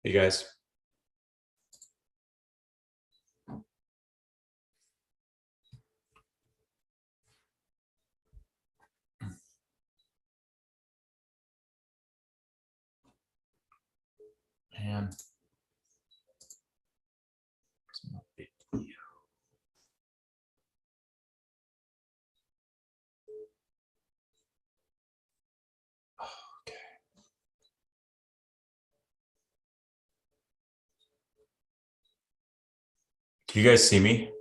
Hey guys. And okay. Can you guys see me?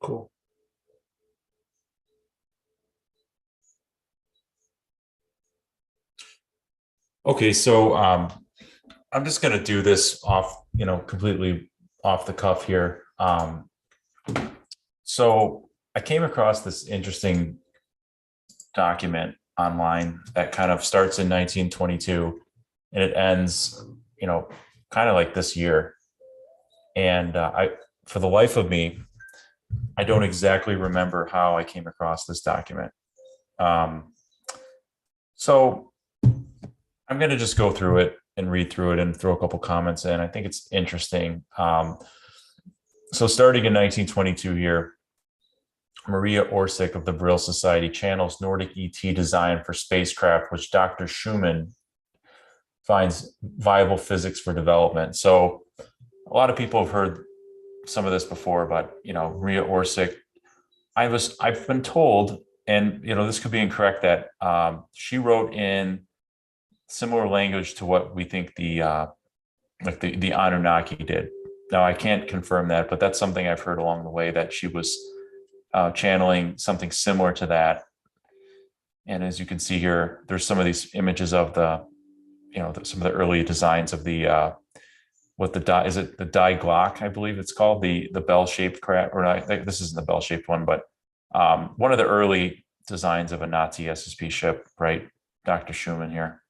Cool. Okay, so I'm just gonna do this off, completely off the cuff here. So I came across this interesting document online that kind of starts in 1922 and it ends, kind of like this year. And for the life of me, I don't exactly remember how I came across this document. So I'm going to just go through it and read through it and throw a couple comments in. I think it's interesting. So starting in 1922 here, Maria Orsic of the Brill Society channels Nordic ET design for spacecraft, which Dr. Schumann finds viable physics for development. So a lot of people have heard some of this before, but Maria Orsic, I've been told, and this could be incorrect, that she wrote in similar language to what we think the Anunnaki did. Now I can't confirm that, but that's something I've heard along the way, that she was channeling something similar to that. And as you can see here, there's some of these images of some of the early designs of the is it the Die Glock, I believe it's called, the bell-shaped craft, or not, this isn't the bell-shaped one, but one of the early designs of a Nazi SSP ship, right? Dr. Schumann here.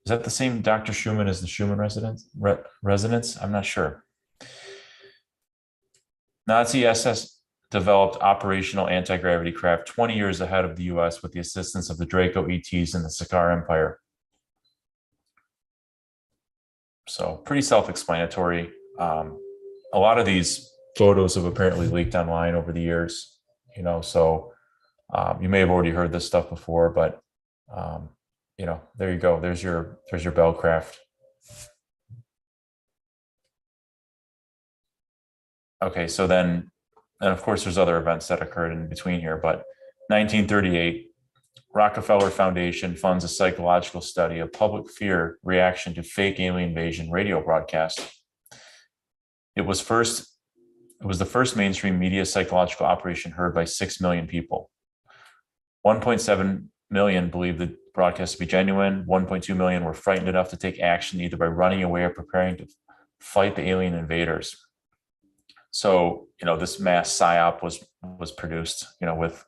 Is that the same Dr. Schumann as the Schumann resonance? I'm not sure. Nazi SS developed operational anti-gravity craft 20 years ahead of the US with the assistance of the Draco ETs and the Sakar Empire. So pretty self-explanatory. A lot of these photos have apparently leaked online over the years, so you may have already heard this stuff before, but there you go. There's your Bellcraft. Okay, so then, and of course, there's other events that occurred in between here, but 1938, Rockefeller Foundation funds a psychological study of public fear reaction to fake alien invasion radio broadcast. It was the first mainstream media psychological operation heard by 6 million people. 1.7 million believed the broadcast to be genuine. 1.2 million were frightened enough to take action either by running away or preparing to fight the alien invaders. So, this mass psyop was produced, with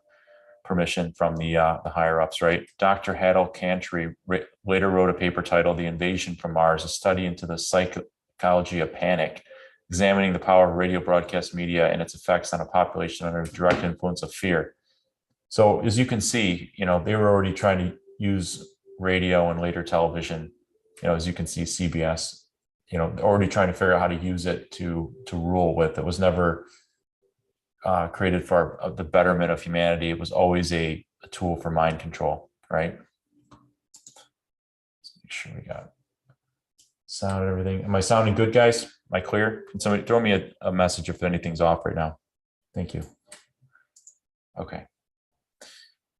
permission from the higher ups, right? Dr. Hadel Cantry later wrote a paper titled "The Invasion from Mars: A Study into the Psychology of Panic, examining the power of radio broadcast media and its effects on a population under direct influence of fear." So as you can see, they were already trying to use radio and later television. As you can see, CBS, already trying to figure out how to use it to rule with. It was never created for the betterment of humanity. It was always a tool for mind control, right? Let's make sure we got sound and everything. Am I sounding good, guys? Am I clear? Can somebody throw me a message if anything's off right now? Thank you. Okay.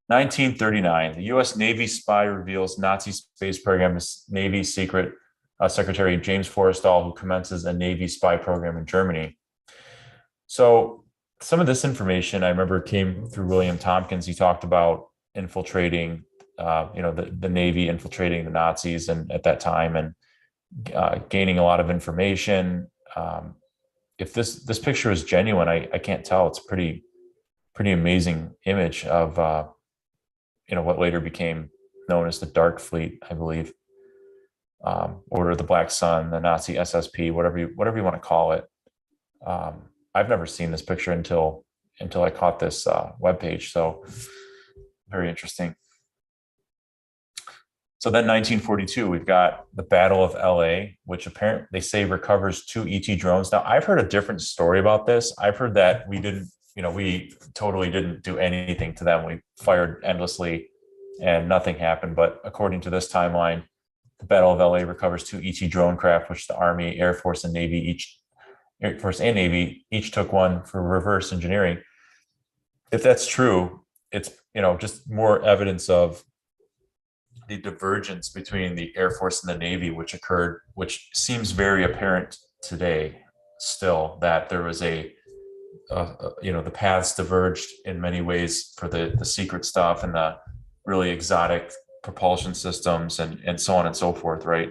1939, the U.S. Navy spy reveals Nazi space program is Navy secret Secretary James Forrestal, who commences a Navy spy program in Germany. So some of this information I remember came through William Tompkins. He talked about infiltrating, the Navy infiltrating the Nazis and at that time and gaining a lot of information. If this picture is genuine, I can't tell. It's a pretty amazing image of what later became known as the Dark Fleet, I believe. Order of the Black Sun, the Nazi SSP, whatever you want to call it. I've never seen this picture until I caught this webpage. So very interesting. So then 1942, we've got the Battle of LA, which apparently they say recovers 2 ET drones. Now, I've heard a different story about this. I've heard that we totally didn't do anything to them. We fired endlessly and nothing happened. But according to this timeline, the Battle of LA recovers 2 ET drone craft, which the Army, Air Force, and Navy each took one for reverse engineering. If that's true, it's just more evidence of the divergence between the Air Force and the Navy, which seems very apparent today still, that there was the paths diverged in many ways for the secret stuff and the really exotic propulsion systems and so on and so forth, right?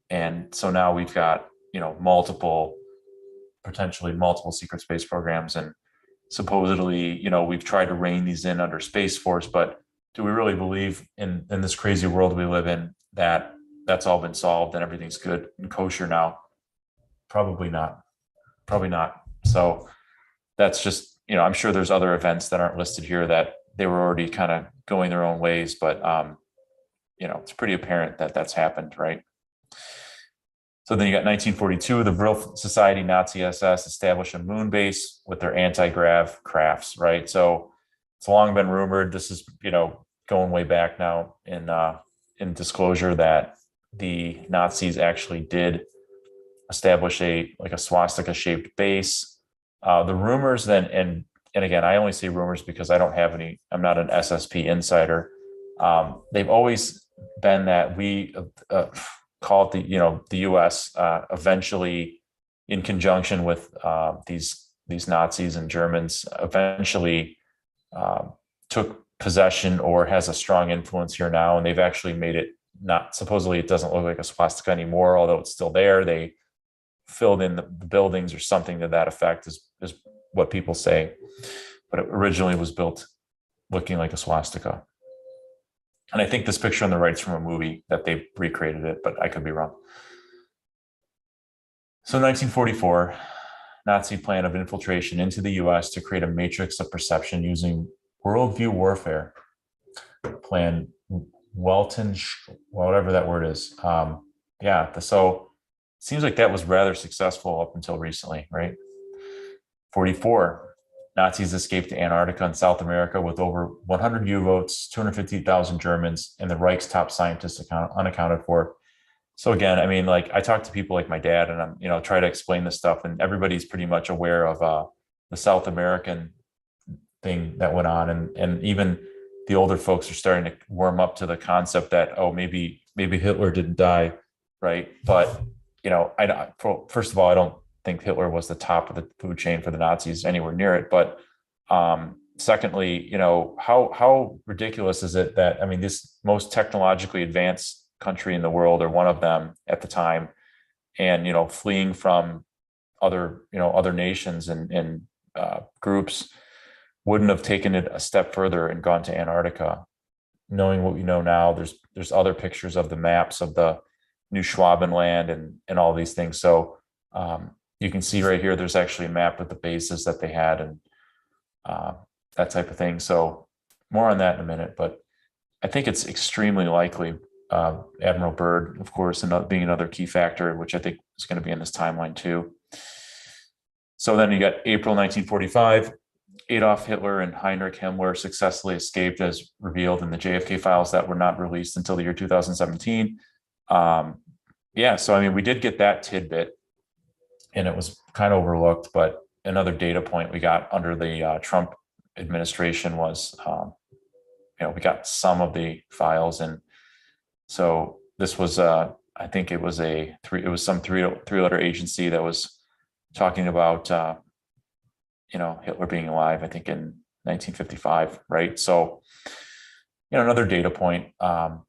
And so now we've got potentially multiple secret space programs, and supposedly we've tried to rein these in under Space Force, but do we really believe in this crazy world we live in that that's all been solved and everything's good and kosher now? Probably not. So that's just, I'm sure there's other events that aren't listed here that they were already kind of going their own ways, but it's pretty apparent that that's happened, right? So then you got 1942, the Vril Society Nazi SS established a moon base with their anti-grav crafts, right? So it's long been rumored, this is, going way back now in disclosure, that the Nazis actually did establish a swastika shaped base. The rumors then, and again, I only say rumors because I'm not an SSP insider. They've always been that we call it the U.S. Eventually, in conjunction with these Nazis and Germans, eventually took possession or has a strong influence here now, and they've actually made it supposedly it doesn't look like a swastika anymore, although it's still there. They filled in the buildings or something to that effect is what people say, but it originally was built looking like a swastika. And I think this picture on the right is from a movie that they recreated it, but I could be wrong. So 1944, Nazi plan of infiltration into the US to create a matrix of perception using worldview warfare. Plan Welton, whatever that word is. So it seems like that was rather successful up until recently, right? 44, Nazis escaped to Antarctica and South America with over 100 U-boats, 250,000 Germans, and the Reich's top scientists unaccounted for. So again, I talk to people like my dad, and I'm, try to explain this stuff, and everybody's pretty much aware of the South American thing that went on, and even the older folks are starting to warm up to the concept that, oh, maybe Hitler didn't die, right? But first of all, I don't think Hitler was the top of the food chain for the Nazis, anywhere near it. But secondly, how ridiculous is it that this most technologically advanced country in the world, or one of them at the time, and fleeing from other nations and groups, wouldn't have taken it a step further and gone to Antarctica. Knowing what we know now, there's other pictures of the maps of the New Schwabenland and all these things. So you can see right here, there's actually a map with the bases that they had and that type of thing. So more on that in a minute, but I think it's extremely likely Admiral Byrd, of course, and being another key factor, which I think is going to be in this timeline too. So then you got April 1945, Adolf Hitler and Heinrich Himmler successfully escaped, as revealed in the JFK files that were not released until the year 2017. Yeah, so I mean, we did get that tidbit, and it was kind of overlooked, but another data point we got under the Trump administration was, we got some of the files, and so this was, I think it was some three-letter agency that was talking about, Hitler being alive, I think in 1955, right? So, another data point.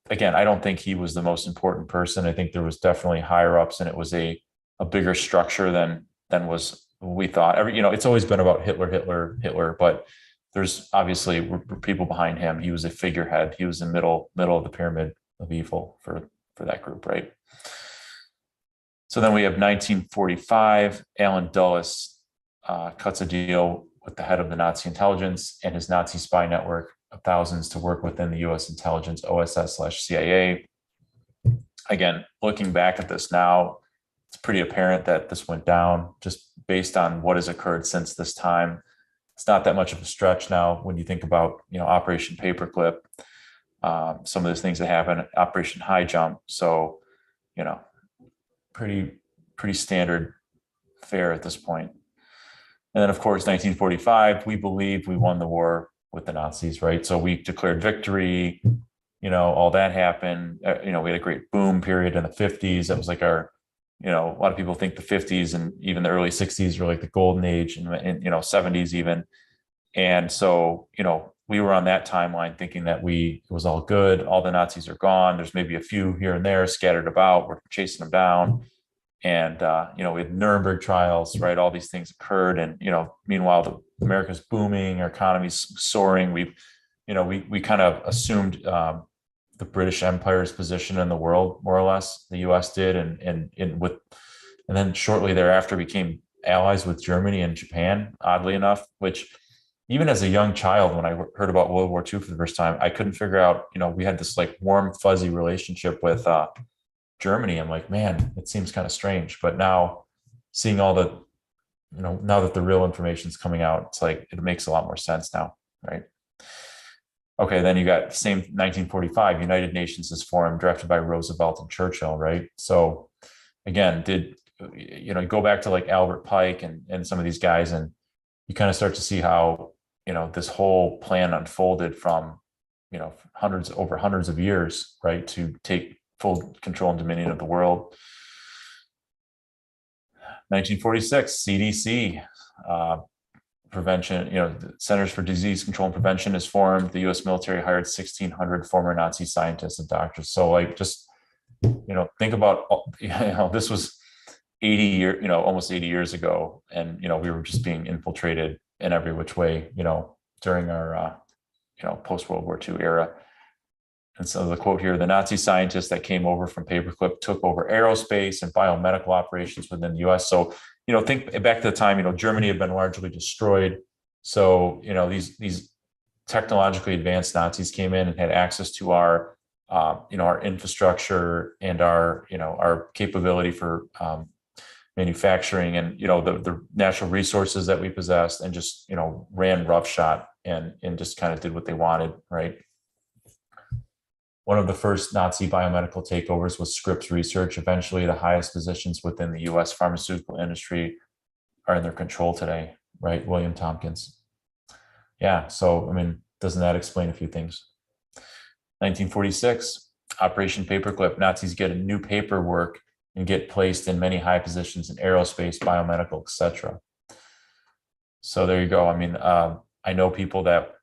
Again, I don't think he was the most important person. I think there was definitely higher ups, and it was a bigger structure than was we thought. It's always been about Hitler, but there's obviously people behind him. He was a figurehead. He was the middle of the pyramid of evil for that group, right? So then we have 1945. Allen Dulles cuts a deal with the head of the Nazi intelligence and his Nazi spy network of thousands to work within the U.S. intelligence, OSS/CIA. Again, looking back at this now, it's pretty apparent that this went down just based on what has occurred since this time. It's not that much of a stretch now when you think about, Operation Paperclip, some of those things that happened, Operation High Jump. So, pretty standard fare at this point. And then, of course, 1945, we believe we won the war with the Nazis, right? So we declared victory, all that happened. We had a great boom period in the 50s. That was like our, a lot of people think the 50s and even the early 60s were like the golden age and 70s even. And so, we were on that timeline thinking that it was all good. All the Nazis are gone. There's maybe a few here and there scattered about. We're chasing them down. And, we had Nuremberg trials, right? All these things occurred. And, meanwhile, America's booming, our economy's soaring. We kind of assumed the British Empire's position in the world, more or less. The U.S. did. And then shortly thereafter became allies with Germany and Japan, oddly enough, which even as a young child, when I heard about World War II for the first time, I couldn't figure out, we had this like warm, fuzzy relationship with Germany. I'm like, man, it seems kind of strange. But now seeing all the, now that the real information is coming out, it's like, it makes a lot more sense now, right? Okay, then you got same 1945, United Nations is formed, drafted by Roosevelt and Churchill, right? So again, go back to like Albert Pike and some of these guys, and you kind of start to see how, this whole plan unfolded from, over hundreds of years, right? To take full control and dominion of the world. 1946, CDC, prevention, the Centers for Disease Control and Prevention is formed. The U.S. military hired 1,600 former Nazi scientists and doctors. So like, just, think about, this was 80 almost 80 years ago. And, we were just being infiltrated in every which way, during our, post-World War II era. And so the quote here, the Nazi scientists that came over from Paperclip took over aerospace and biomedical operations within the US. So, think back to the time, Germany had been largely destroyed. So, these technologically advanced Nazis came in and had access to our, our infrastructure and our capability for manufacturing and, the natural resources that we possessed, and just, ran roughshod and just kind of did what they wanted, right? One of the first Nazi biomedical takeovers was Scripps Research. Eventually, the highest positions within the U.S. pharmaceutical industry are in their control today, right? William Tompkins. Yeah, so, doesn't that explain a few things? 1946, Operation Paperclip. Nazis get a new paperwork and get placed in many high positions in aerospace, biomedical, etc. So there you go. I know people that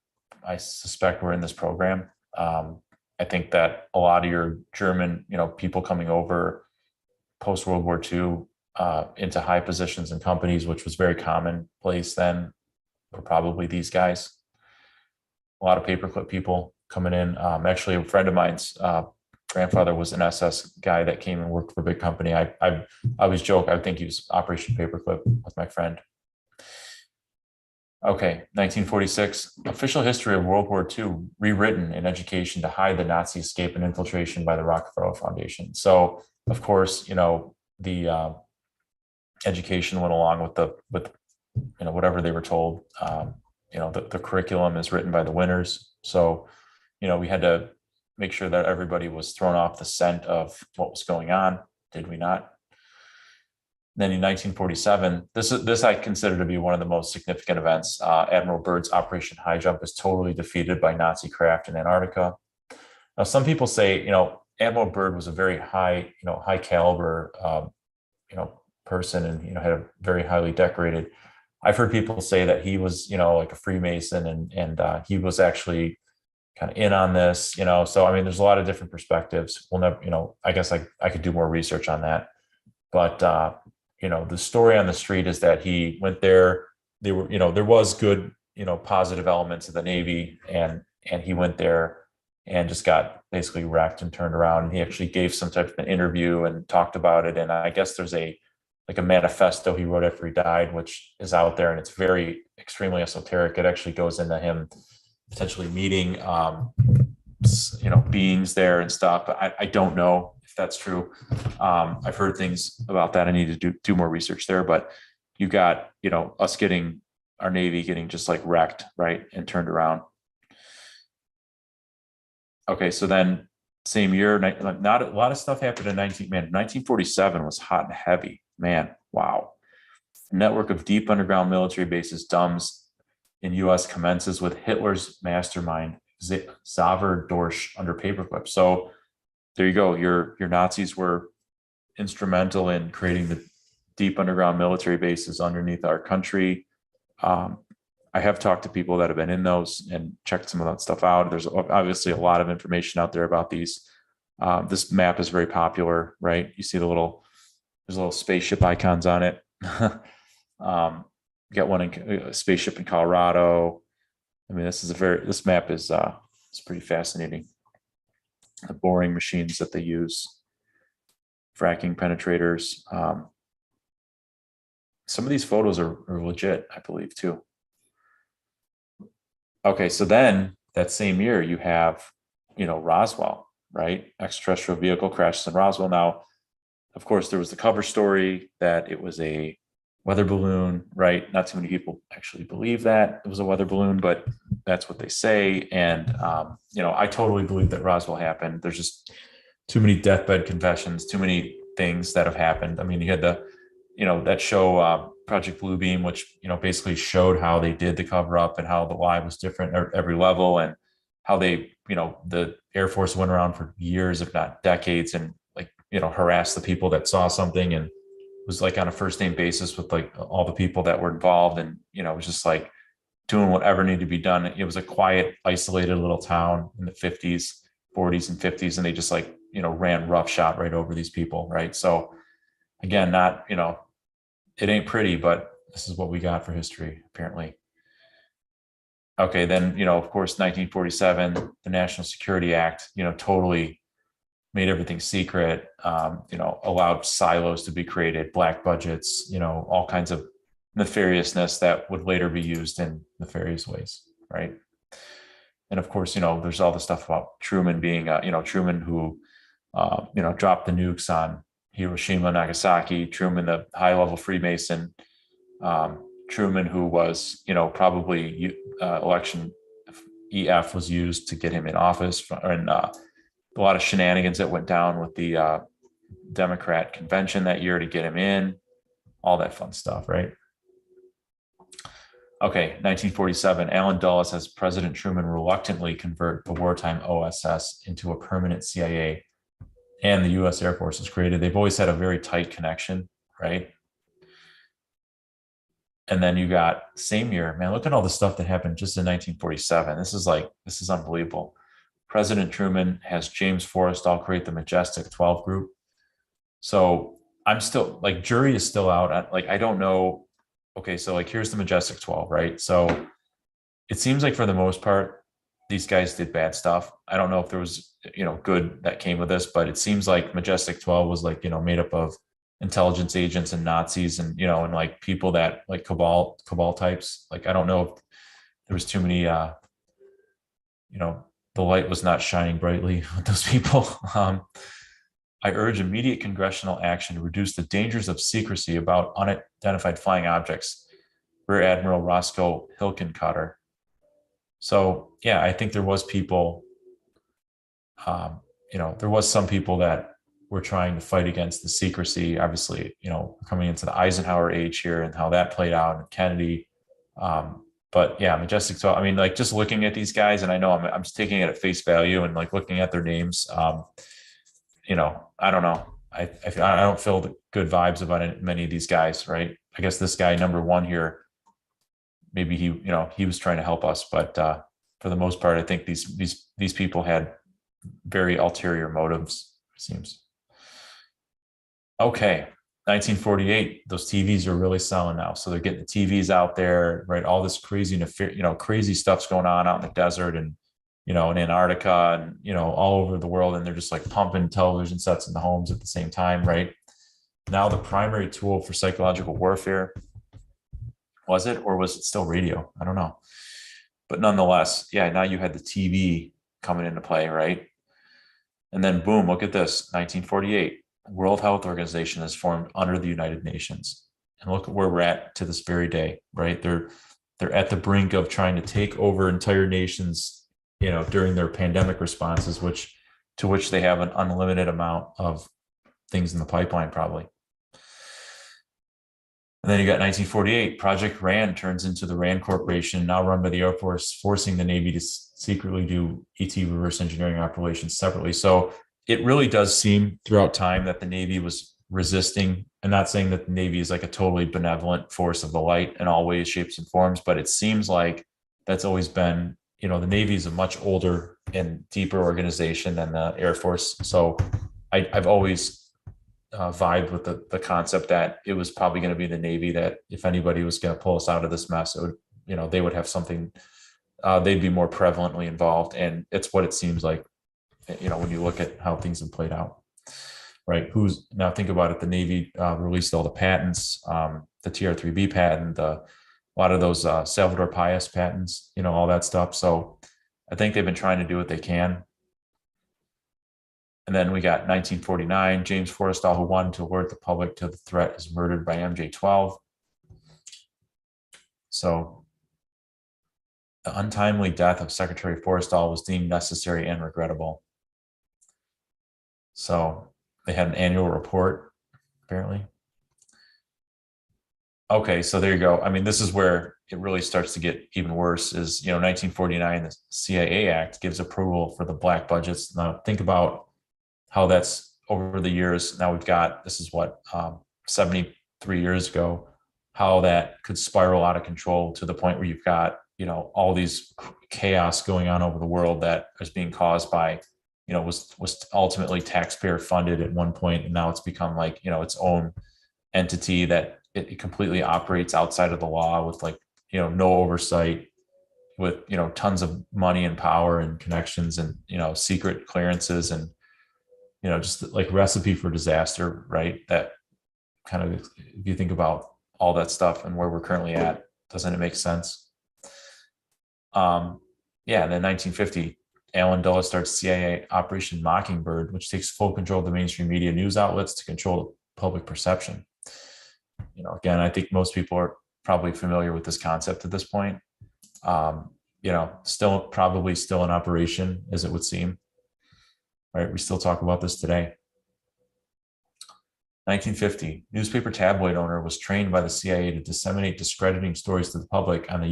I suspect were in this program. I think that a lot of your German, people coming over post World War II into high positions in companies, which was very commonplace then, were probably these guys. a lot of paperclip people coming in. Actually, a friend of mine's grandfather was an SS guy that came and worked for a big company. I always joke, I think he was Operation Paperclip with my friend. Okay, 1946, official history of World War II, rewritten in education to hide the Nazi escape and infiltration by the Rockefeller Foundation. So, of course, the education went along with whatever they were told. The curriculum is written by the winners. So, we had to make sure that everybody was thrown off the scent of what was going on. Did we not? Then in 1947, this I consider to be one of the most significant events. Admiral Byrd's Operation High Jump is totally defeated by Nazi craft in Antarctica. Now, some people say, Admiral Byrd was a very high caliber, person, and had a very highly decorated. I've heard people say that he was, like a Freemason, and he was actually kind of in on this, So I mean, there's a lot of different perspectives. We'll never, I guess I could do more research on that, but the story on the street is that he went there. There were, there was good, positive elements of the Navy, and he went there and just got basically wrecked and turned around. And he actually gave some type of an interview and talked about it. And I guess there's a manifesto he wrote after he died, which is out there, and it's very extremely esoteric. It actually goes into him potentially meeting, beings there and stuff. But I don't know if that's true. I've heard things about that. I need to do more research there, but you got, us getting our Navy getting just like wrecked, right, and turned around. Okay, so then same year, not a lot of stuff happened in 1947 was hot and heavy, man. Wow. A network of deep underground military bases, DUMBs, in U.S. commences with Hitler's mastermind, Xaver Dorsch, under paperclip. So there you go. Your Nazis were instrumental in creating the deep underground military bases underneath our country. I have talked to people that have been in those and checked some of that stuff out. There's obviously a lot of information out there about these. This map is very popular, right? You see there's little spaceship icons on it. Got one in a spaceship in Colorado. I mean, this map is it's pretty fascinating. The boring machines that they use, fracking penetrators. Some of these photos are legit, I believe, too. Okay, so then that same year you have, Roswell, right? Extraterrestrial vehicle crashes in Roswell. Now, of course, there was the cover story that it was a weather balloon, right? Not too many people actually believe that it was a weather balloon, but that's what they say. And, I totally believe that Roswell happened. There's just too many deathbed confessions, too many things that have happened. I mean, you had that show, Project Bluebeam, which, basically showed how they did the cover up and how the lie was different at every level, and how they, the Air Force went around for years, if not decades, and harassed the people that saw something, and was like on a first name basis with like all the people that were involved. And, it was just like doing whatever needed to be done. It was a quiet, isolated little town in the 40s and 50s. And they just ran roughshod right over these people. Right. So again, not, it ain't pretty, but this is what we got for history, apparently. Okay. Then, of course, 1947, the National Security Act, totally made everything secret, allowed silos to be created, black budgets, all kinds of nefariousness that would later be used in nefarious ways, right? And of course, there's all the stuff about Truman being, Truman who, dropped the nukes on Hiroshima, Nagasaki, Truman, the high-level Freemason, Truman, who was, probably election EF was used to get him in office, and a lot of shenanigans that went down with the Democrat convention that year to get him in, all that fun stuff, right? Okay, 1947, Allen Dulles has President Truman reluctantly convert the wartime OSS into a permanent CIA, and the U.S. Air Force was created. They've always had a very tight connection, right? And then you got same year, man, look at all the stuff that happened just in 1947. This is unbelievable. President Truman has James Forrestal create the Majestic 12 group. So I'm still jury is still out. I don't know. Okay, so here's the Majestic 12, right? So it seems like for the most part, these guys did bad stuff. I don't know if there was, good that came with this, but it seems like Majestic 12 was like, made up of intelligence agents and Nazis and, and like people that like cabal types. Like, I don't know if there was too many, the light was not shining brightly with those people. I urge immediate congressional action to reduce the dangers of secrecy about unidentified flying objects. Rear Admiral Roscoe Hilkenkotter. So yeah, I think there was people, there was some people that were trying to fight against the secrecy. Obviously, coming into the Eisenhower age here and how that played out, and Kennedy. But yeah, Majestic 12. I mean, like just looking at these guys, and I know I'm just taking it at face value and like looking at their names. I don't know. I don't feel the good vibes about many of these guys, right? I guess this guy number one here, maybe he was trying to help us, but for the most part, I think these people had very ulterior motives, it seems. Okay, 1948, those TVs are really selling now, so they're getting the TVs out there, right? All this crazy, crazy stuff's going on out in the desert and in Antarctica and all over the world, and they're just like pumping television sets in the homes at the same time, right? Now the primary tool for psychological warfare. Was it, or was it still radio? I don't know. But nonetheless, yeah, now you had the TV coming into play, right? And then boom, look at this, 1948, World Health Organization is formed under the United Nations. And look at where we're at to this very day, right? They're at the brink of trying to take over entire nations, during their pandemic responses, to which they have an unlimited amount of things in the pipeline, probably. And then you got 1948, Project RAND turns into the RAND Corporation, now run by the Air Force, forcing the Navy to secretly do ET reverse engineering operations separately. So it really does seem throughout time that the Navy was resisting. I'm not saying that the Navy is like a totally benevolent force of the light in all ways, shapes, and forms, but it seems like that's always been, the Navy is a much older and deeper organization than the Air Force. So I've always vibed with the concept that it was probably going to be the Navy that if anybody was going to pull us out of this mess, it would, they would have something, they'd be more prevalently involved. And it's what it seems like, when you look at how things have played out, right? Now think about it. The Navy released all the patents, the TR-3B patent, a lot of those Salvador Payas patents, all that stuff. So I think they've been trying to do what they can. And then we got 1949, James Forrestal, who wanted to alert the public to the threat, is murdered by MJ-12. So the untimely death of Secretary Forrestal was deemed necessary and regrettable. So they had an annual report, apparently. Okay, so there you go. I mean, this is where it really starts to get even worse is, 1949, the CIA Act gives approval for the black budgets. Now think about how that's over the years. Now we've got, this is what, 73 years ago, how that could spiral out of control to the point where you've got, all these chaos going on over the world that is being caused by, was ultimately taxpayer funded at one point. And now it's become like, its own entity that it completely operates outside of the law with like, no oversight, with, tons of money and power and connections and, secret clearances and, just like recipe for disaster, right? That kind of, if you think about all that stuff and where we're currently at, doesn't it make sense? Yeah, and then 1950, Allen Dulles starts CIA Operation Mockingbird, which takes full control of the mainstream media news outlets to control public perception. Again, I think most people are probably familiar with this concept at this point. Probably still in operation, as it would seem. Right, we still talk about this today. 1950, newspaper tabloid owner was trained by the CIA to disseminate discrediting stories to the public on the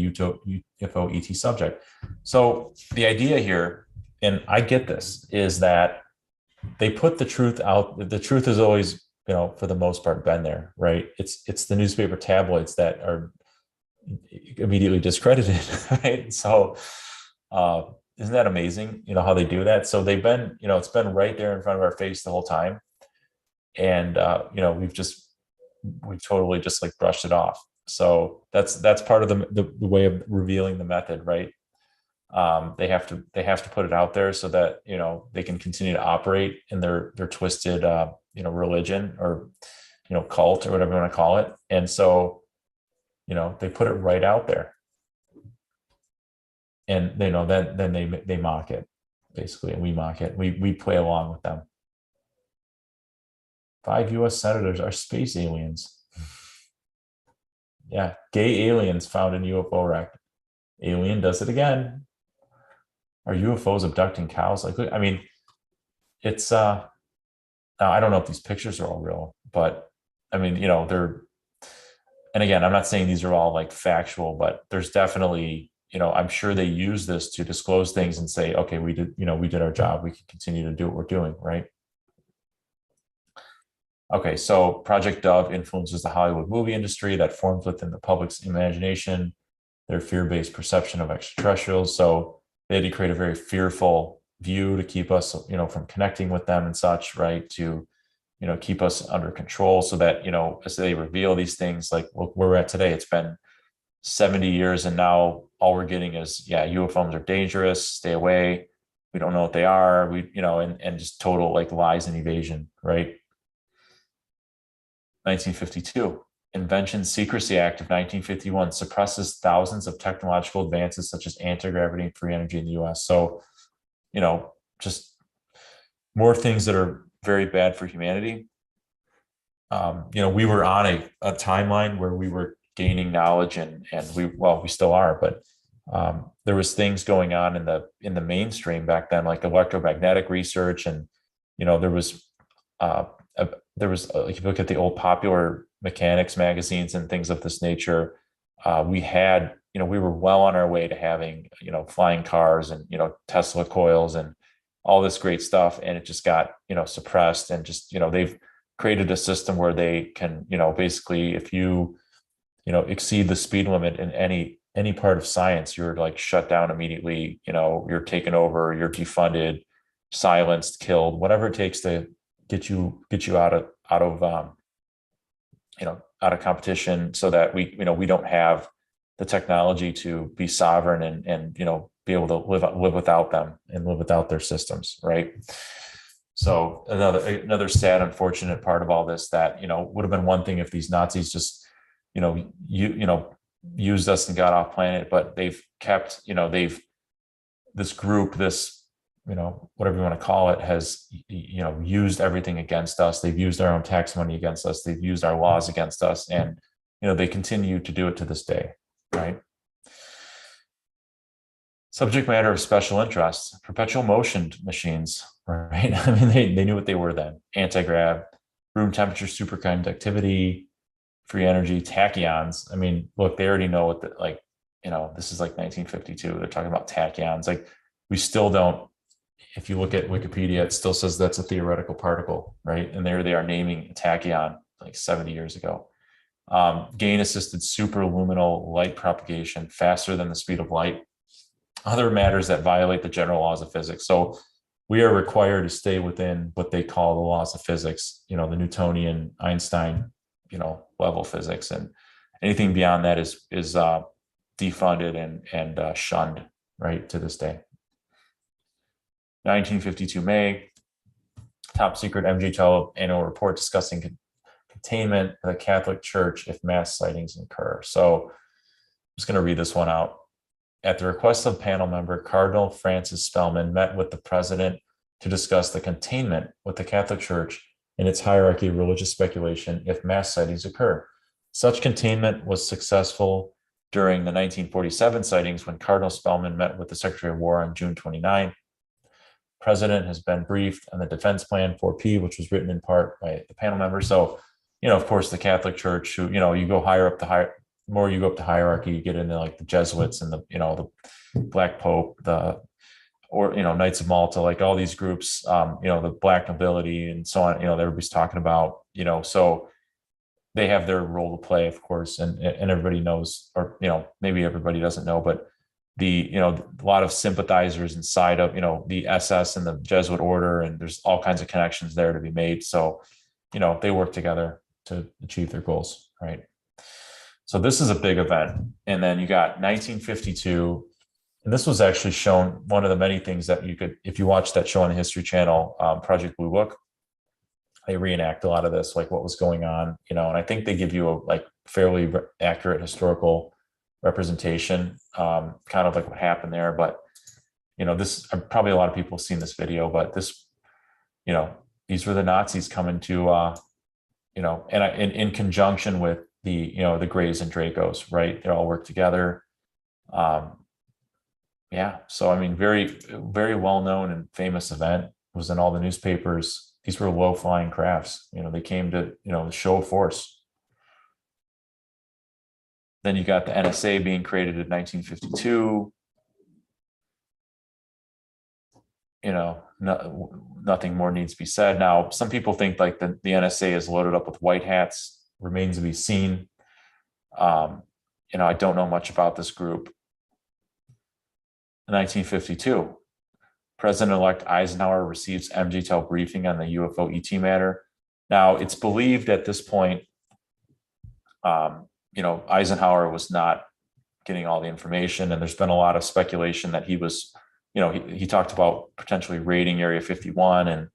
UFO ET subject. So the idea here, and I get this, is that they put the truth out. The truth has always, for the most part, been there, right? It's the newspaper tabloids that are immediately discredited, right? So isn't that amazing, how they do that? So they've been, it's been right there in front of our face the whole time. And, we've totally just like brushed it off. So that's part of the way of revealing the method, right? They have to put it out there so that, they can continue to operate in their twisted, religion, or, cult, or whatever you want to call it. And so, they put it right out there, and then they mock it, basically, and we mock it. We play along with them. 5 U.S. senators are space aliens. Yeah, gay aliens found in UFO wreck. Alien does it again. Are UFOs abducting cows? Like, I mean, it's now I don't know if these pictures are all real, but I mean, they're, and again, I'm not saying these are all like factual, but there's definitely, I'm sure they use this to disclose things and say, okay, we did our job. We can continue to do what we're doing, right? Okay, so Project Dove influences the Hollywood movie industry that forms within the public's imagination, their fear-based perception of extraterrestrials. So they had to create a very fearful view to keep us, from connecting with them and such, right? To, keep us under control, so that, as they reveal these things, like, look where we're at today. It's been 70 years, and now all we're getting is, yeah, UFOs are dangerous, stay away. We don't know what they are. And just total like lies and evasion, right? 1952, Invention Secrecy Act of 1951 suppresses thousands of technological advances such as anti-gravity and free energy in the US. So, just more things that are very bad for humanity. We were on a timeline where we were gaining knowledge, and we still are, but there was things going on in the mainstream back then, like electromagnetic research, and there was like, if you look at the old popular mechanics magazines and things of this nature, we were well on our way to having, flying cars and, Tesla coils and all this great stuff. And it just got, suppressed, and just, they've created a system where they can, basically, if you, exceed the speed limit in any part of science, you're like shut down immediately, you're taken over, you're defunded, silenced, killed, whatever it takes to get you out of competition, so that we don't have the technology to be sovereign, and be able to live without them and live without their systems, right? So another sad, unfortunate part of all this, that would have been one thing if these Nazis just used us and got off planet, but they've kept this group, this whatever you want to call it, has used everything against us. They've used our own tax money against us. They've used our laws against us, and they continue to do it to this day, right? Subject matter of special interest: perpetual motion machines, right? I mean, they knew what they were then. Anti-grav, room temperature superconductivity, free energy, tachyons. I mean, look, they already know what this is like 1952. They're talking about tachyons. Like, we still don't. If you look at Wikipedia, it still says that's a theoretical particle, right? And there they are naming a tachyon like 70 years ago. Gain-assisted superluminal light propagation faster than the speed of light. Other matters that violate the general laws of physics. So we are required to stay within what they call the laws of physics, the Newtonian, Einstein, level physics, and anything beyond that is defunded and shunned, right, to this day. 1952 May, top secret MJTEL annual report discussing containment of the Catholic Church if mass sightings occur. So I'm just going to read this one out. At the request of panel member Cardinal Francis Spellman met with the president to discuss the containment with the Catholic Church in its hierarchy of religious speculation if mass sightings occur. Such containment was successful during the 1947 sightings when Cardinal Spellman met with the Secretary of War on June 29. President has been briefed on the defense plan 4P, which was written in part by the panel members. So, of course, the Catholic Church, who, you go higher up the more you go up the hierarchy, you get into like the Jesuits and the Black Pope, Knights of Malta, like all these groups, the Black nobility and so on, that everybody's talking about, so they have their role to play, of course, and everybody knows, or, maybe everybody doesn't know, but a lot of sympathizers inside of, the SS and the Jesuit order, and there's all kinds of connections there to be made. So, they work together to achieve their goals, right? So this is a big event. And then you got 1952, And this was actually shown, one of the many things that you could, if you watch that show on the History Channel, Project Blue Book, they reenact a lot of this, like what was going on, and I think they give you a like fairly accurate historical representation, kind of like what happened there. But, this, probably a lot of people have seen this video, but this, these were the Nazis coming to, and in conjunction with the Greys and Dracos, right? They all work together. Yeah. So, I mean, very, very well-known and famous event, was in all the newspapers. These were low-flying crafts. They came to, show force. Then you got the NSA being created in 1952. Nothing more needs to be said. Now, some people think like the NSA is loaded up with white hats. Remains to be seen. I don't know much about this group. 1952, President-elect Eisenhower receives MJTEL briefing on the UFO ET matter. Now, it's believed at this point, Eisenhower was not getting all the information, and there's been a lot of speculation that he was, he talked about potentially raiding Area 51, and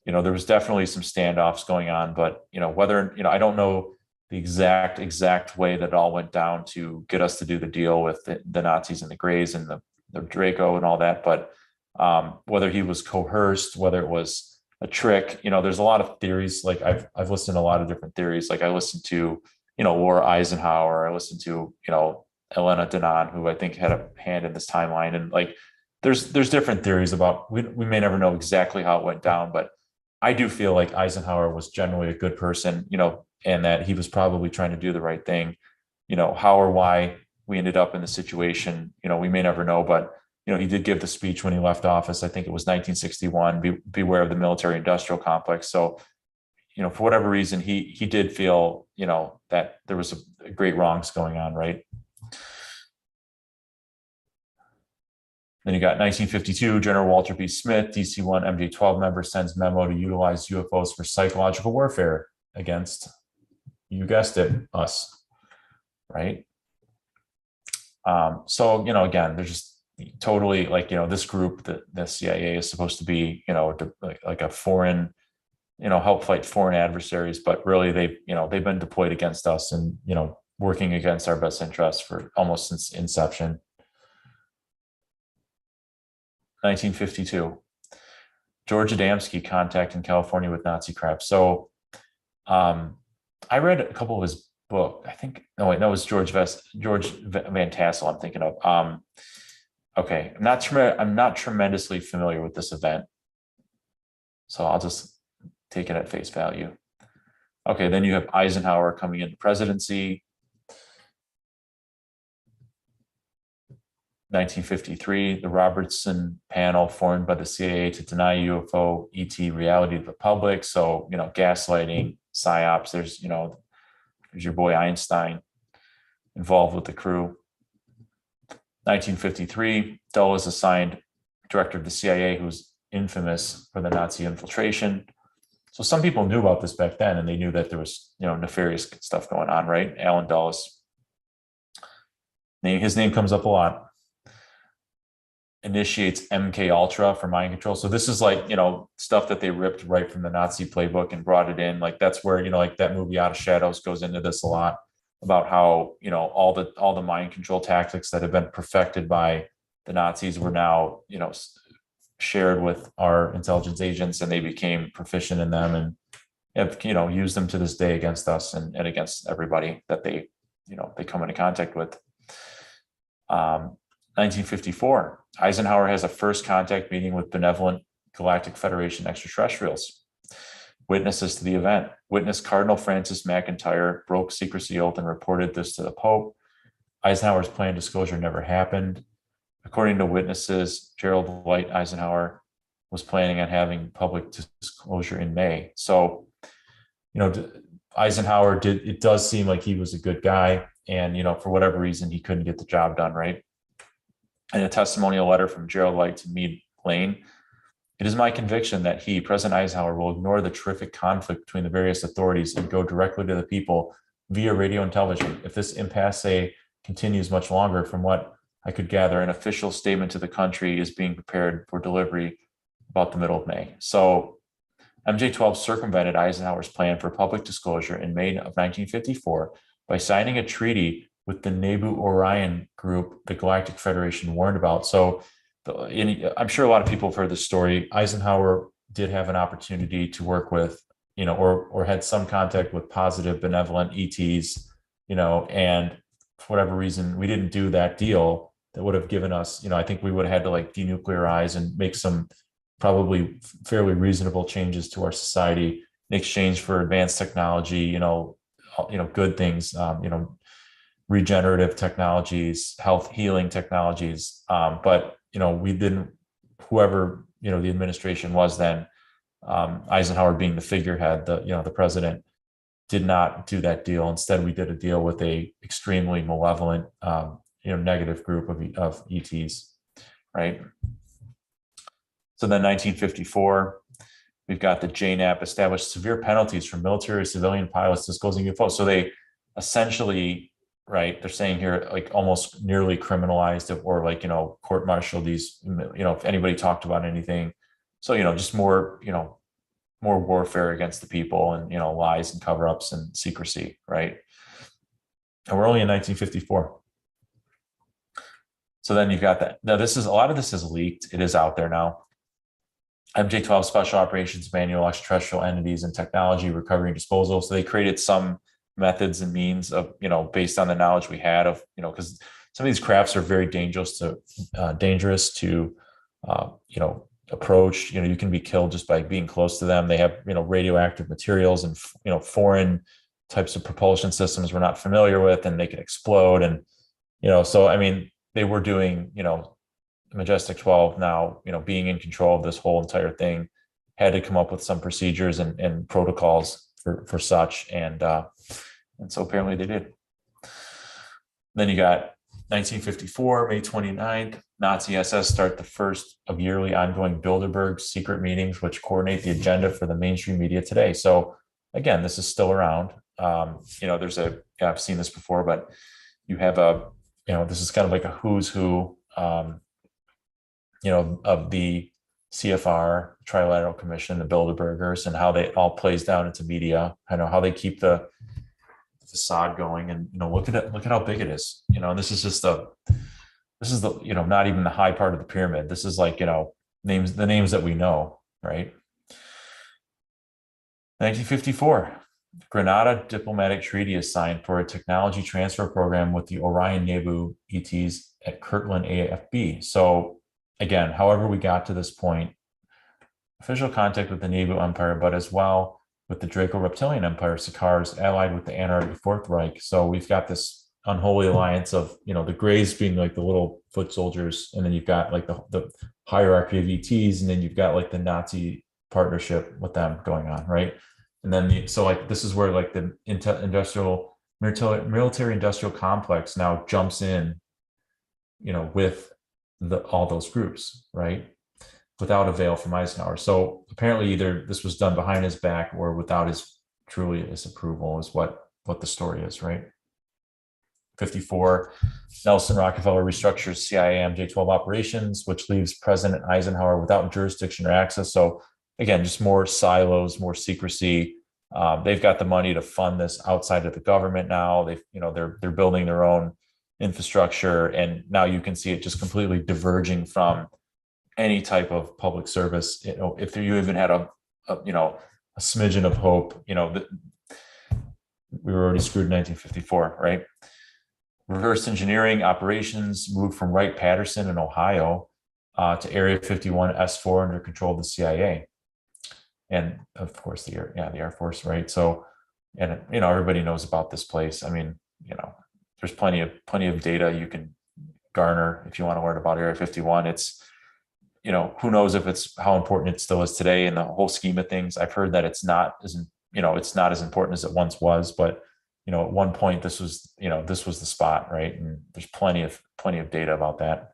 there was definitely some standoffs going on. But whether I don't know the exact way that it all went down to get us to do the deal with the Nazis and the Greys and the Draco and all that, but whether he was coerced, whether it was a trick, there's a lot of theories. Like I've listened to a lot of different theories. Like I listened to, Laura Eisenhower. I listened to, Elena Danaan, who I think had a hand in this timeline. And like, there's different theories about, we may never know exactly how it went down, but I do feel like Eisenhower was generally a good person, and that he was probably trying to do the right thing. How or why we ended up in the situation, we may never know, but, he did give the speech when he left office. I think it was 1961, beware of the military industrial complex. So, for whatever reason, he did feel, that there was a great wrongs going on, right? Then you got 1952, General Walter B. Smith, DC-1 MJ-12 member, sends memo to utilize UFOs for psychological warfare against, you guessed it, us, right? So, again, they're just totally like, this group, the CIA is supposed to be, like a foreign, help fight foreign adversaries, but really they've been deployed against us and, working against our best interests for almost since inception. 1952, George Adamski contact in California with Nazi crap. So I read a couple of his book. I think, no, wait, no, it was George Van Tassel I'm thinking of. Okay, I'm not tremendously familiar with this event, so I'll just take it at face value. Okay, then you have Eisenhower coming into presidency. 1953, the Robertson panel formed by the CIA to deny UFO ET reality to the public. So, gaslighting, psyops. There's your boy Einstein involved with the crew. 1953, Dulles is assigned director of the CIA, who's infamous for the Nazi infiltration. So some people knew about this back then, and they knew that there was, nefarious stuff going on, right? Alan Dulles. His name comes up a lot. Initiates MK Ultra for mind control. So this is like, stuff that they ripped right from the Nazi playbook and brought it in. Like that's where, like that movie Out of Shadows goes into this a lot, about how, all the mind control tactics that have been perfected by the Nazis were now, shared with our intelligence agents, and they became proficient in them and have, used them to this day against us and against everybody that they come into contact with. 1954, Eisenhower has a first contact meeting with benevolent Galactic Federation extraterrestrials. Witnesses to the event. Witness Cardinal Francis McIntyre broke secrecy oath and reported this to the Pope. Eisenhower's planned disclosure never happened. According to witnesses, Gerald Dwight Eisenhower was planning on having public disclosure in May. So, Eisenhower it does seem like he was a good guy, and, for whatever reason, he couldn't get the job done, right? In a testimonial letter from Gerald White to Meade Lane, it is my conviction that President Eisenhower, will ignore the terrific conflict between the various authorities and go directly to the people via radio and television. If this impasse continues much longer, from what I could gather an official statement to the country is being prepared for delivery about the middle of May. So MJ-12 circumvented Eisenhower's plan for public disclosure in May of 1954 by signing a treaty with the Nebu Orion group the Galactic Federation warned about. So I'm sure a lot of people have heard this story. Eisenhower did have an opportunity to work with, or had some contact with positive, benevolent ETs, and for whatever reason, we didn't do that deal that would have given us, I think we would have had to like denuclearize and make some probably fairly reasonable changes to our society in exchange for advanced technology, good things, regenerative technologies, health healing technologies. But, we didn't, whoever, the administration was then, Eisenhower being the figurehead, the president, did not do that deal. Instead, we did a deal with a extremely malevolent, negative group of ETs, right? So then 1954, we've got the JNAP established severe penalties for military civilian pilots disclosing UFOs. So they essentially, right, they're saying here, like almost nearly criminalized it, or like, court-martial these, if anybody talked about anything. So, just more warfare against the people and, lies and cover-ups and secrecy, right? And we're only in 1954. So then you've got that. Now a lot of this is leaked. It is out there now. MJ-12 Special Operations Manual, Extraterrestrial Entities and Technology Recovery and Disposal. So they created some methods and means of, based on the knowledge we had of, because some of these crafts are very dangerous to approach. You can be killed just by being close to them. They have, radioactive materials and, foreign types of propulsion systems we're not familiar with, and they can explode. And, so, I mean, they were doing, Majestic 12 now, being in control of this whole entire thing, had to come up with some procedures and protocols for such. And so apparently they did. Then you got 1954, May 29th, Nazi SS start the first of yearly ongoing Bilderberg secret meetings, which coordinate the agenda for the mainstream media today. So again, this is still around. I've seen this before, but you have this is kind of like a who's who, of the CFR, Trilateral Commission, the Bilderbergers, and how they all plays down into media. I know how they keep the facade going, and look at how big it is. This is just the not even the high part of the pyramid. This is like the names that we know, right? 1954, Grenada diplomatic treaty is signed for a technology transfer program with the Orion Nebu ETs at Kirtland AFB. So again, however we got to this point, official contact with the Nebu Empire, but as well with the Draco Reptilian Empire, Sakars allied with the Antarctic Fourth Reich. So we've got this unholy alliance of, the Greys being like the little foot soldiers, and then you've got like the hierarchy of ETs, and then you've got like the Nazi partnership with them going on, right? And then this is where like the military industrial complex now jumps in, with all those groups, right? Without a veil from Eisenhower. So apparently either this was done behind his back or without his approval is what the story is, right? 54, Nelson Rockefeller restructures CIA MJ-12 operations, which leaves President Eisenhower without jurisdiction or access. So again, just more silos, more secrecy. They've got the money to fund this outside of the government now. They're building their own infrastructure, and now you can see it just completely diverging from any type of public service. If you even had a smidgen of hope, we were already screwed in 1954, right? Reverse engineering operations moved from Wright-Patterson in Ohio to Area 51 S4 under control of the CIA. And of course the Air Force, right? So, and everybody knows about this place. I mean, there's plenty of data you can garner if you want to learn about Area 51. It's, who knows if it's how important it still is today in the whole scheme of things. I've heard that it's not as important as it once was, but at one point this was the spot, right? And there's plenty of data about that.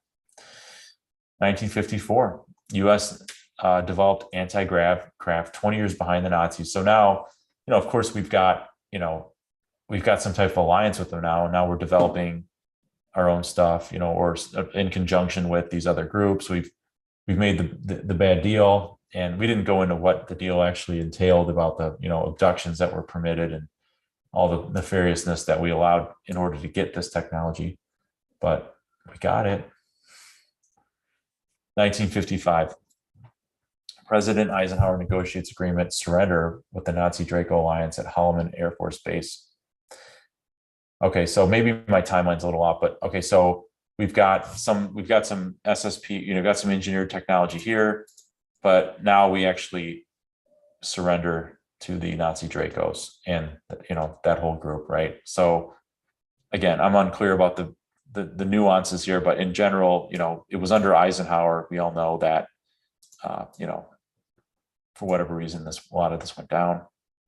1954, U.S. Developed anti-grav craft 20 years behind the Nazis. So now, of course we've got some type of alliance with them now. And now we're developing, our own stuff, or in conjunction with these other groups. We've made the bad deal, and we didn't go into what the deal actually entailed about the abductions that were permitted and all the nefariousness that we allowed in order to get this technology, but we got it. 1955. President Eisenhower negotiates agreement surrender with the Nazi Draco alliance at Holloman Air Force Base. Okay, so maybe my timeline's a little off, but okay, so we've got some SSP, got some engineered technology here, but now we actually surrender to the Nazi Dracos and that whole group, right? So again, I'm unclear about the nuances here, but in general, it was under Eisenhower. We all know that, for whatever reason, a lot of this went down.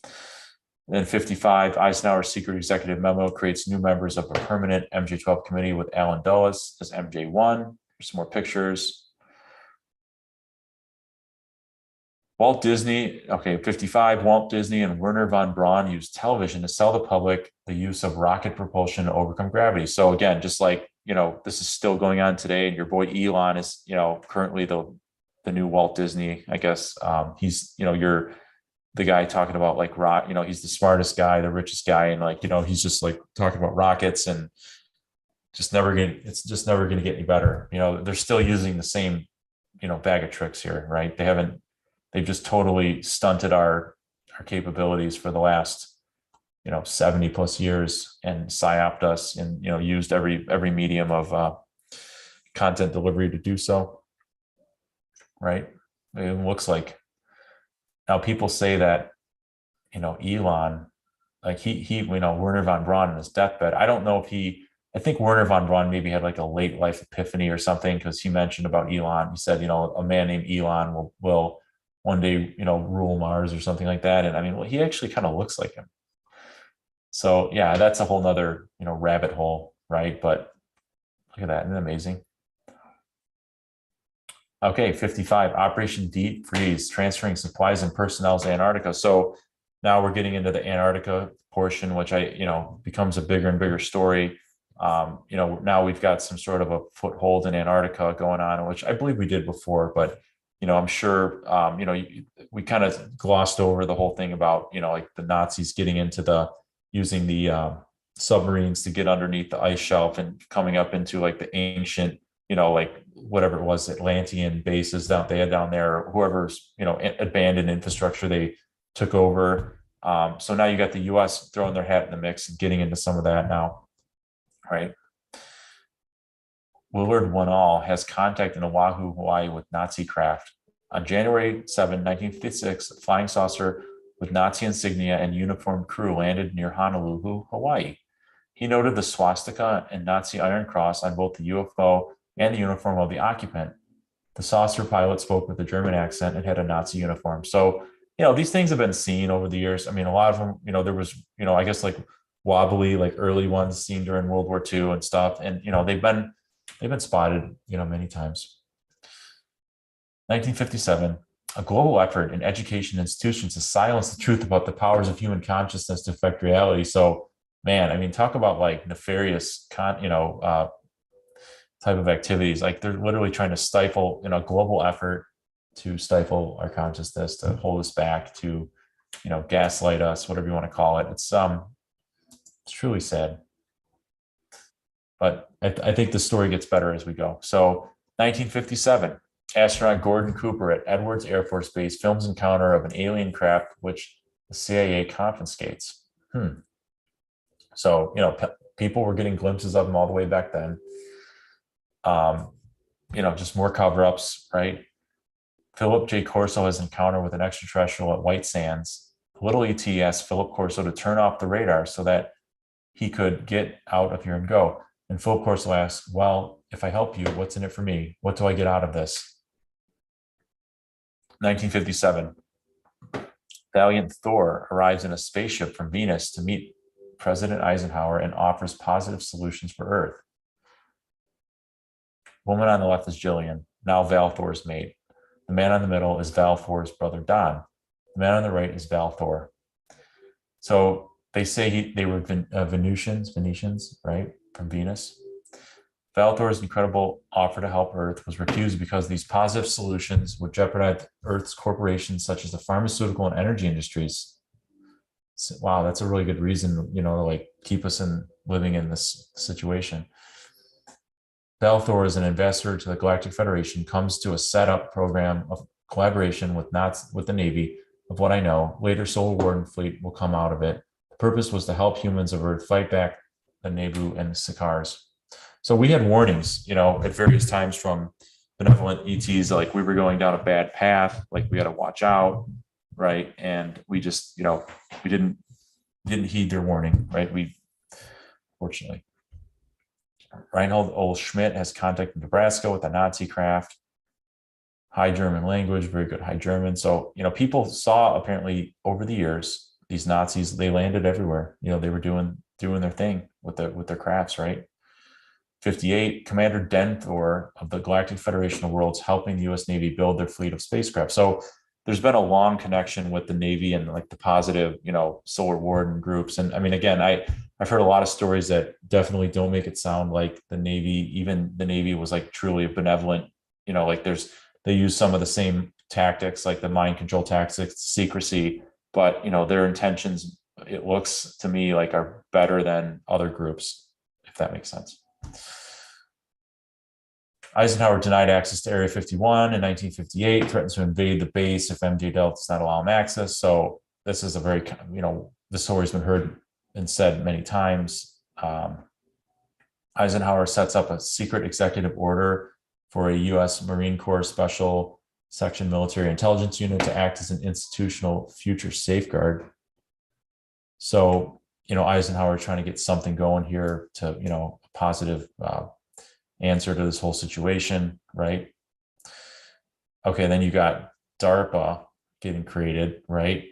And then 55, Eisenhower's secret executive memo creates new members of a permanent MJ-12 committee with Alan Dulles as MJ-1. Here's some more pictures. Walt Disney, okay, 55, Walt Disney and Werner von Braun used television to sell the public the use of rocket propulsion to overcome gravity. So again, just like, this is still going on today, and your boy Elon is, currently the new Walt Disney, I guess. He's, you're the guy talking about like rock, he's the smartest guy, the richest guy. And like, he's just like talking about rockets, and it's just never going to get any better. They're still using the same, bag of tricks here, right? They've just totally stunted our capabilities for the last, 70 plus years, and psyoped us, and, used every medium of content delivery to do so. Right. It looks like now people say that, Elon, like he, Werner von Braun in his deathbed. I don't know if I think Werner von Braun maybe had like a late life epiphany or something, because he mentioned about Elon. He said, a man named Elon will one day, rule Mars or something like that. And I mean, well, he actually kind of looks like him. So yeah, that's a whole nother, rabbit hole, right? But look at that, isn't that amazing? Okay, 55, Operation Deep Freeze, transferring supplies and personnel to Antarctica. So now we're getting into the Antarctica portion, which becomes a bigger and bigger story. Now we've got some sort of a foothold in Antarctica going on, which I believe we did before, but I'm sure, we kind of glossed over the whole thing about, like the Nazis getting into using the submarines to get underneath the ice shelf and coming up into like the ancient, like whatever it was, Atlantean bases they had down there, or whoever's, abandoned infrastructure they took over. So now you got the US throwing their hat in the mix and getting into some of that now, right? Willard One-All has contact in Oahu, Hawaii with Nazi craft. On January 7, 1956, a flying saucer with Nazi insignia and uniformed crew landed near Honolulu, Hawaii. He noted the swastika and Nazi Iron Cross on both the UFO and the uniform of the occupant. The saucer pilot spoke with a German accent and had a Nazi uniform. So, these things have been seen over the years. I mean, a lot of them, there was, I guess like wobbly, like early ones seen during World War II and stuff. And, they've been spotted, many times. 1957, a global effort in education institutions to silence the truth about the powers of human consciousness to affect reality. So, man, I mean, talk about like nefarious, type of activities. Like they're literally trying to stifle, global effort to stifle our consciousness, to hold us back, to, gaslight us, whatever you want to call it. It's truly sad. But I think the story gets better as we go. So 1957, astronaut Gordon Cooper at Edwards Air Force Base films encounter of an alien craft, which the CIA confiscates. So, people were getting glimpses of them all the way back then. Just more cover-ups, right? Philip J. Corso has encounter with an extraterrestrial at White Sands. Little ET asked Philip Corso to turn off the radar so that he could get out of here and go. And Philip Corso asks, well, if I help you, what's in it for me? What do I get out of this? 1957. Valiant Thor arrives in a spaceship from Venus to meet President Eisenhower and offers positive solutions for Earth. Woman on the left is Jillian, now Val Thor's mate. The man on the middle is Val Thor's brother, Don. The man on the right is Val Thor. So they say they were Venetians, right, from Venus. Valtor's incredible offer to help Earth was refused because these positive solutions would jeopardize Earth's corporations such as the pharmaceutical and energy industries. So, wow, that's a really good reason, to like keep us in living in this situation. Valthor, as an ambassador to the Galactic Federation, comes to a set-up program of collaboration with the Navy. Of what I know, later Solar Warden fleet will come out of it. The purpose was to help humans of Earth fight back the Nebu and the Sicars. So we had warnings, at various times from benevolent ETs, like we were going down a bad path, like we had to watch out, right? And we just, we didn't heed their warning, right? Fortunately. Reinhold Ole Schmidt has contact in Nebraska with a Nazi craft, high German language, very good high German. So, people saw apparently over the years, these Nazis, they landed everywhere. They were doing their thing with their crafts, right? 58, Commander Denthor of the Galactic Federation of Worlds helping the US Navy build their fleet of spacecraft. So there's been a long connection with the Navy and like the positive, Solar Warden groups. And I mean, again, I've heard a lot of stories that definitely don't make it sound like the Navy was like truly benevolent, like they use some of the same tactics, like the mind control tactics, secrecy, but their intentions, it looks to me like are better than other groups, if that makes sense. Eisenhower denied access to Area 51 in 1958, threatens to invade the base if MJ Delta does not allow him access. So this is a very, the story's been heard and said many times. Eisenhower sets up a secret executive order for a U.S. Marine Corps Special Section Military Intelligence Unit to act as an institutional future safeguard. So, Eisenhower trying to get something going here to, a positive answer to this whole situation, right? Okay, then you got DARPA getting created, right?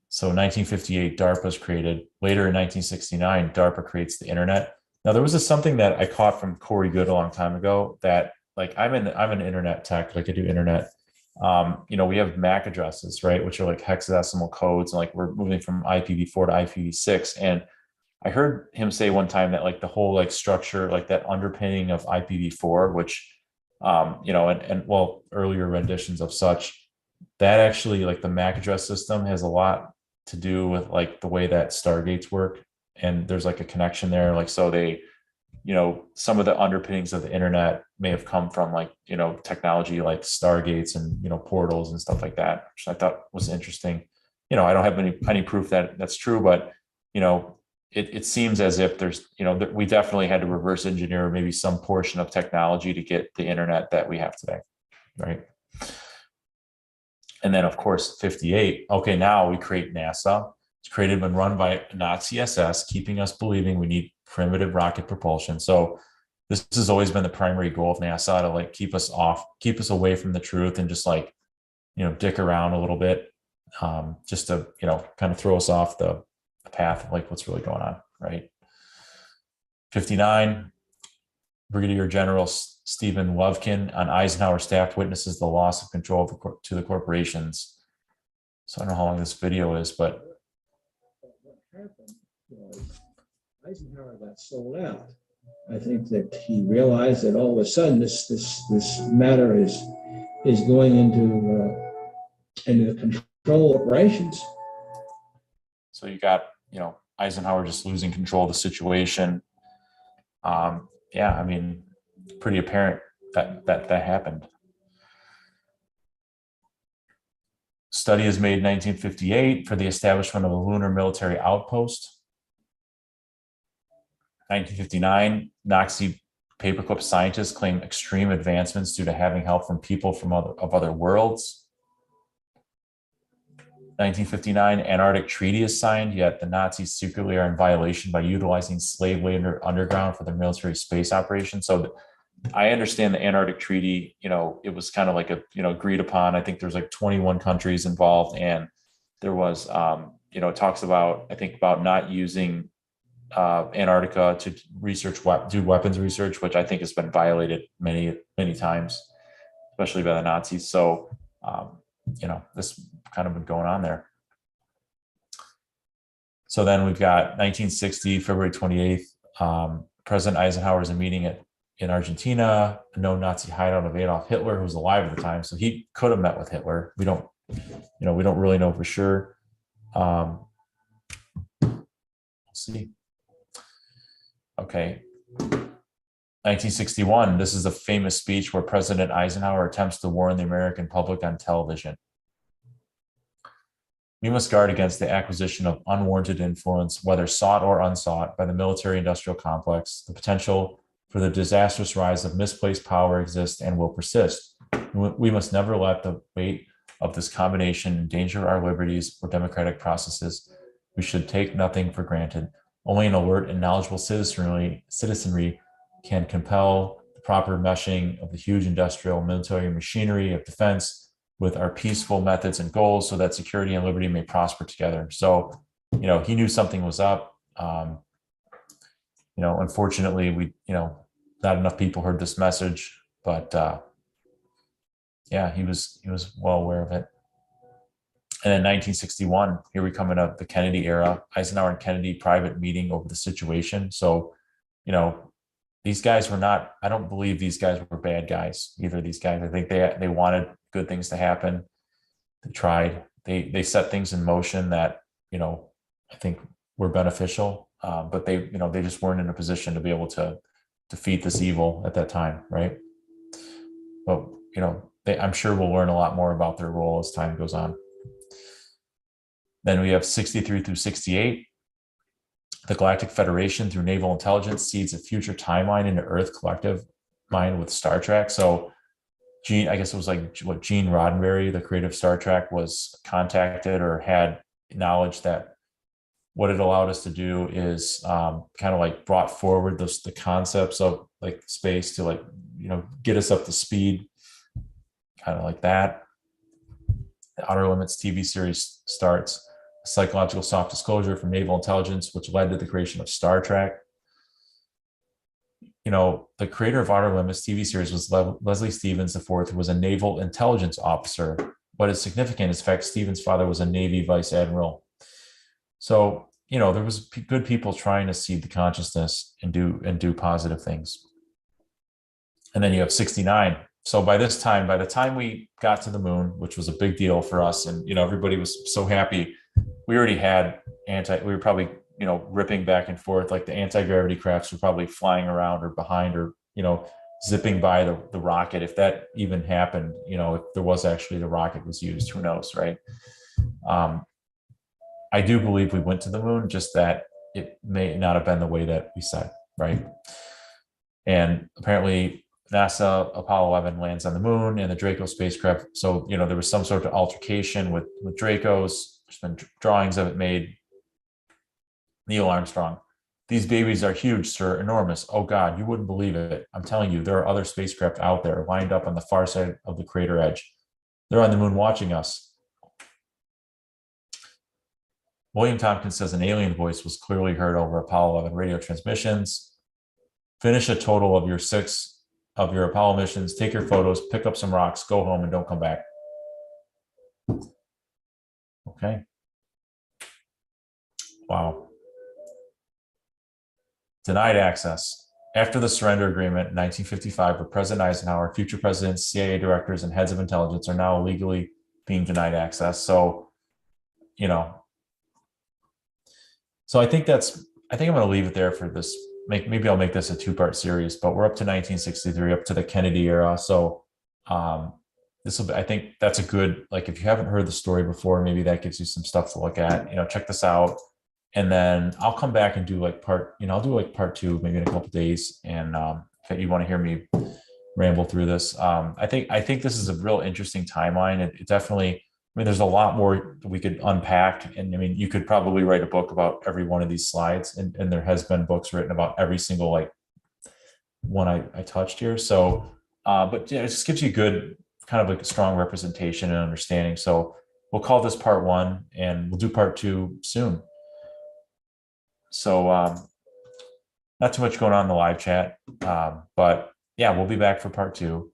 So 1958, DARPA is created. Later in 1969, DARPA creates the internet. Now, there was something that I caught from Corey Good a long time ago that, like, I'm an internet tech, like I do internet. We have MAC addresses, right, which are like hexadecimal codes, and like we're moving from IPv4 to IPv6. And I heard him say one time that like the whole like structure, like that underpinning of IPv4, which, and earlier renditions of such, that actually like the MAC address system has a lot to do with like the way that Stargates work. And there's like a connection there. Like, so they, some of the underpinnings of the internet may have come from like, technology like Stargates and, portals and stuff like that, which I thought was interesting. I don't have any proof that that's true, but, it seems as if there's, we definitely had to reverse engineer maybe some portion of technology to get the internet that we have today, right? And then, of course, 58, okay, now we create NASA. It's created and run by Nazi SS, keeping us believing we need primitive rocket propulsion. So this has always been the primary goal of NASA, to like keep us away from the truth and just like, dick around a little bit, just to, kind of throw us off the path of like what's really going on, right? 59, Brigadier General Stephen Lovkin on Eisenhower staff witnesses the loss of control to the corporations. So I don't know how long this video is, but what happened was Eisenhower got sold out. I think that he realized that all of a sudden this matter is going into the control operations. So you got, Eisenhower just losing control of the situation. Yeah, I mean, pretty apparent that happened. Study is made in 1958 for the establishment of a lunar military outpost. 1959, Nazi paperclip scientists claim extreme advancements due to having help from people from other worlds. 1959, Antarctic Treaty is signed, yet the Nazis secretly are in violation by utilizing slave labor underground for their military space operations. So I understand the Antarctic Treaty, it was kind of like agreed upon. I think there's like 21 countries involved, and there was, it talks about, I think, about not using Antarctica to do weapons research, which I think has been violated many, many times, especially by the Nazis. So, this kind of been going on there. So then we've got 1960, February 28th, President Eisenhower is a meeting at in Argentina, a known Nazi hideout of Adolf Hitler, who was alive at the time. So he could have met with Hitler. We don't really know for sure. We'll see. Okay. 1961, this is a famous speech where President Eisenhower attempts to warn the American public on television. We must guard against the acquisition of unwarranted influence, whether sought or unsought, by the military-industrial complex. The potential for the disastrous rise of misplaced power exists and will persist. We must never let the weight of this combination endanger our liberties or democratic processes. We should take nothing for granted. Only an alert and knowledgeable citizenry can compel the proper meshing of the huge industrial military machinery of defense with our peaceful methods and goals so that security and liberty may prosper together. So, he knew something was up. Unfortunately, not enough people heard this message, but he was well aware of it. And then 1961, here we come into the Kennedy era, Eisenhower and Kennedy private meeting over the situation. So, these guys were not, I don't believe these guys were bad guys, either of these guys. I think they wanted good things to happen. They tried, they set things in motion that, I think were beneficial, but they just weren't in a position to be able to defeat this evil at that time, right? But, I'm sure we'll learn a lot more about their role as time goes on. Then we have 63 through 68. The Galactic Federation, through naval intelligence, seeds a future timeline into Earth collective mind with Star Trek. So Gene, I guess it was like what Gene Roddenberry, the creator of Star Trek, was contacted or had knowledge that what it allowed us to do is kind of like brought forward the concepts of like space to like, get us up to speed, kind of like that. The Outer Limits TV series starts. Psychological soft disclosure from naval intelligence, which led to the creation of Star Trek. The creator of Outer Limits TV series was Leslie Stevens IV, who was a naval intelligence officer. What is significant is the fact Stevens' father was a Navy vice admiral. So, there was good people trying to seed the consciousness and do positive things. And then you have 69. So by the time we got to the moon, which was a big deal for us, and everybody was so happy, we already had we were probably ripping back and forth, like the anti-gravity crafts were probably flying around or behind or zipping by the rocket, if that even happened, if there was actually the rocket was used, who knows, right? I do believe we went to the moon, just that it may not have been the way that we said, right? And apparently NASA Apollo 11 lands on the moon and the Draco spacecraft. So, there was some sort of altercation with Dracos. There's been drawings of it made. Neil Armstrong: "These babies are huge, sir, enormous. Oh God, you wouldn't believe it. I'm telling you, there are other spacecraft out there lined up on the far side of the crater edge. They're on the moon watching us." William Tompkins says an alien voice was clearly heard over Apollo 11 radio transmissions. "Finish a total of your 6 of your Apollo missions, take your photos, pick up some rocks, go home, and don't come back." Okay. Wow. Denied access. After the surrender agreement in 1955 with President Eisenhower, future presidents, CIA directors, and heads of intelligence are now illegally being denied access. So, so I think I'm going to leave it there for this. Maybe I'll make this a 2-part series, but we're up to 1963, up to the Kennedy era. So I think that's a good, like, if you haven't heard the story before, maybe that gives you some stuff to look at, check this out. And then I'll come back and do like I'll do like part 2, maybe in a couple of days. And if you want to hear me ramble through this, I think this is a real interesting timeline. It definitely, there's a lot more we could unpack. And you could probably write a book about every one of these slides. And there has been books written about every single like one I touched here. So, but it just gives you good, kind of like a strong representation and understanding. So we'll call this part 1 and we'll do part 2 soon. So not too much going on in the live chat, but yeah, we'll be back for part 2.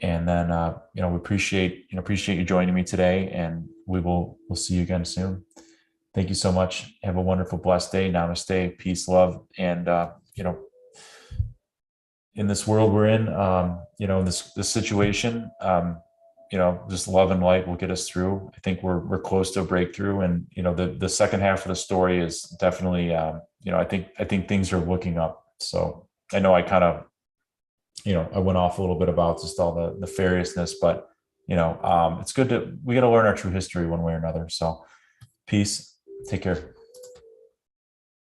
And then, we appreciate you joining me today, and we'll see you again soon. Thank you so much. Have a wonderful, blessed day. Namaste, peace, love, and, in this world we're in, in this situation, just love and light will get us through. I think we're close to a breakthrough, and the second half of the story is definitely, I think things are looking up. So I know I kind of, I went off a little bit about just all the nefariousness, but it's good we got to learn our true history one way or another. So peace, take care.